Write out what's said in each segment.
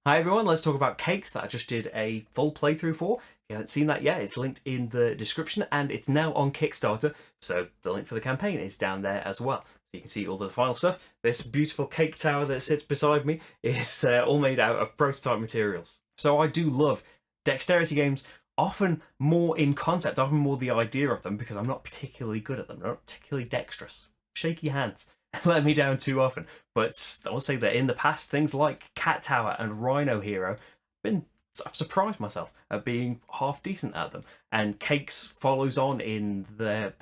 Hi everyone, let's talk about cakes that I just did a full playthrough for. If you haven't seen that yet, it's linked in the description and it's now on Kickstarter, so the link for the campaign is down there as well. So you can see all the final stuff. This beautiful cake tower that sits beside me is all made out of prototype materials. So I do love dexterity games, often more in concept, often more the idea of them, because I'm not particularly good at them, not particularly dexterous. Shaky hands let me down too often. But I'll say that in the past, things like Cat Tower and Rhino Hero, I've surprised myself at being half decent at them. And Cakes follows on in their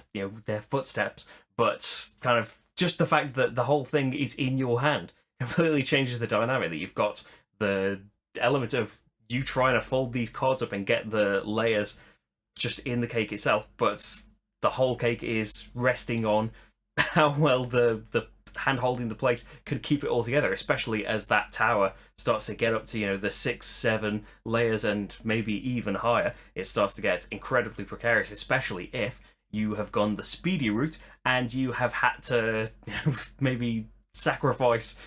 footsteps, but kind of just the fact that the whole thing is in your hand completely changes the dynamic. That you've got the element of you trying to fold these cards up and get the layers just in the cake itself, but the whole cake is resting on how well the hand holding the plate could keep it all together, especially as that tower starts to get up to the 6-7 layers and maybe even higher. It starts to get incredibly precarious, especially if you have gone the speedy route and you have had to maybe sacrifice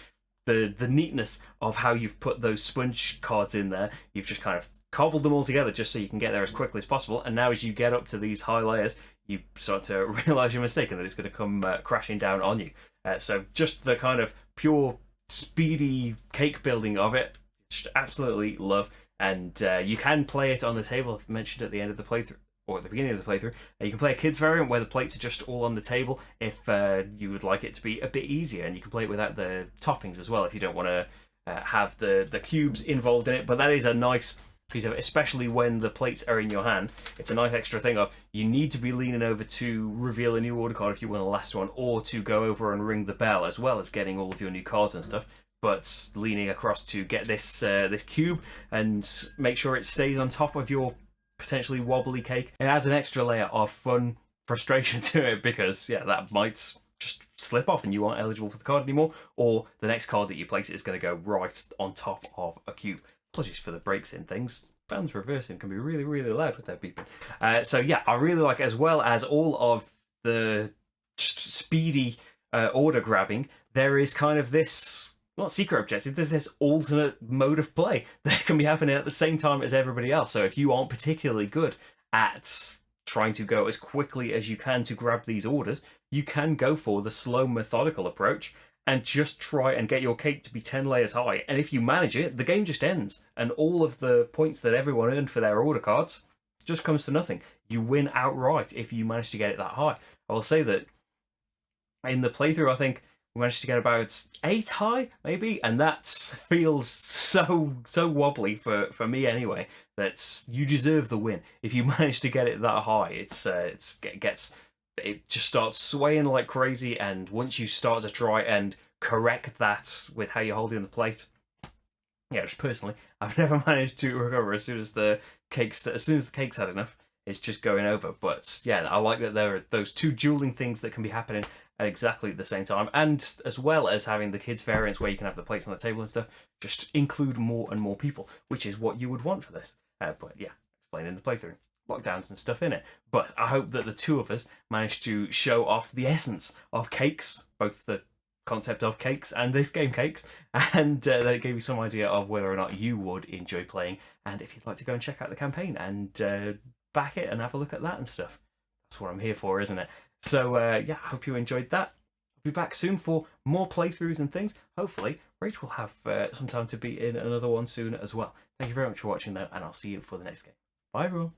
the neatness of how you've put those sponge cards in there. You've just kind of cobbled them all together just so you can get there as quickly as possible, and now as you get up to these high layers you start to realise your mistake and that it's going to come crashing down on you. So just the kind of pure speedy cake building of it, just absolutely love. And you can play it on the table, I've mentioned at the end of the playthrough, or at the beginning of the playthrough. You can play a kids variant where the plates are just all on the table if you would like it to be a bit easier, and you can play it without the toppings as well if you don't want to have the cubes involved in it. But that is a nice piece of it, especially when the plates are in your hand. It's a nice extra thing of you need to be leaning over to reveal a new order card if you win the last one, or to go over and ring the bell, as well as getting all of your new cards and stuff. But leaning across to get this this cube and make sure it stays on top of your potentially wobbly cake, it adds an extra layer of fun frustration to it, because that might just slip off and you aren't eligible for the card anymore, or the next card that you place is going to go right on top of a cube. Apologies for the breaks in things. Fans reversing can be really, really loud with their beeping. So yeah, I really like it, as well as all of the speedy order grabbing. There is kind of this, not secret objective, there's this alternate mode of play that can be happening at the same time as everybody else. So if you aren't particularly good at trying to go as quickly as you can to grab these orders, you can go for the slow, methodical approach and just try and get your cake to be 10 layers high. And if you manage it, the game just ends, and all of the points that everyone earned for their order cards just comes to nothing. You win outright if you manage to get it that high. I will say that in the playthrough, I think we managed to get about 8 high, maybe, and that feels so wobbly for me anyway. That you deserve the win if you manage to get it that high. It just starts swaying like crazy, and once you start to try and correct that with how you're holding the plate, just personally, I've never managed to recover as soon as the cake's had enough. It's just going over. But yeah, I like that there are those two dueling things that can be happening at exactly the same time, and as well as having the kids variants where you can have the plates on the table and stuff, just include more and more people, which is what you would want for this. But yeah, explain in the playthrough. Lockdowns and stuff in it. But I hope that the two of us managed to show off the essence of cakes, both the concept of cakes and this game Cakes, and that it gave you some idea of whether or not you would enjoy playing, and if you'd like to go and check out the campaign and back it and have a look at that and stuff. That's what I'm here for, isn't it? So yeah, I hope you enjoyed that. I'll be back soon for more playthroughs and things. Hopefully Rach will have some time to be in another one soon as well. Thank you very much for watching though, and I'll see you for the next game. Bye everyone.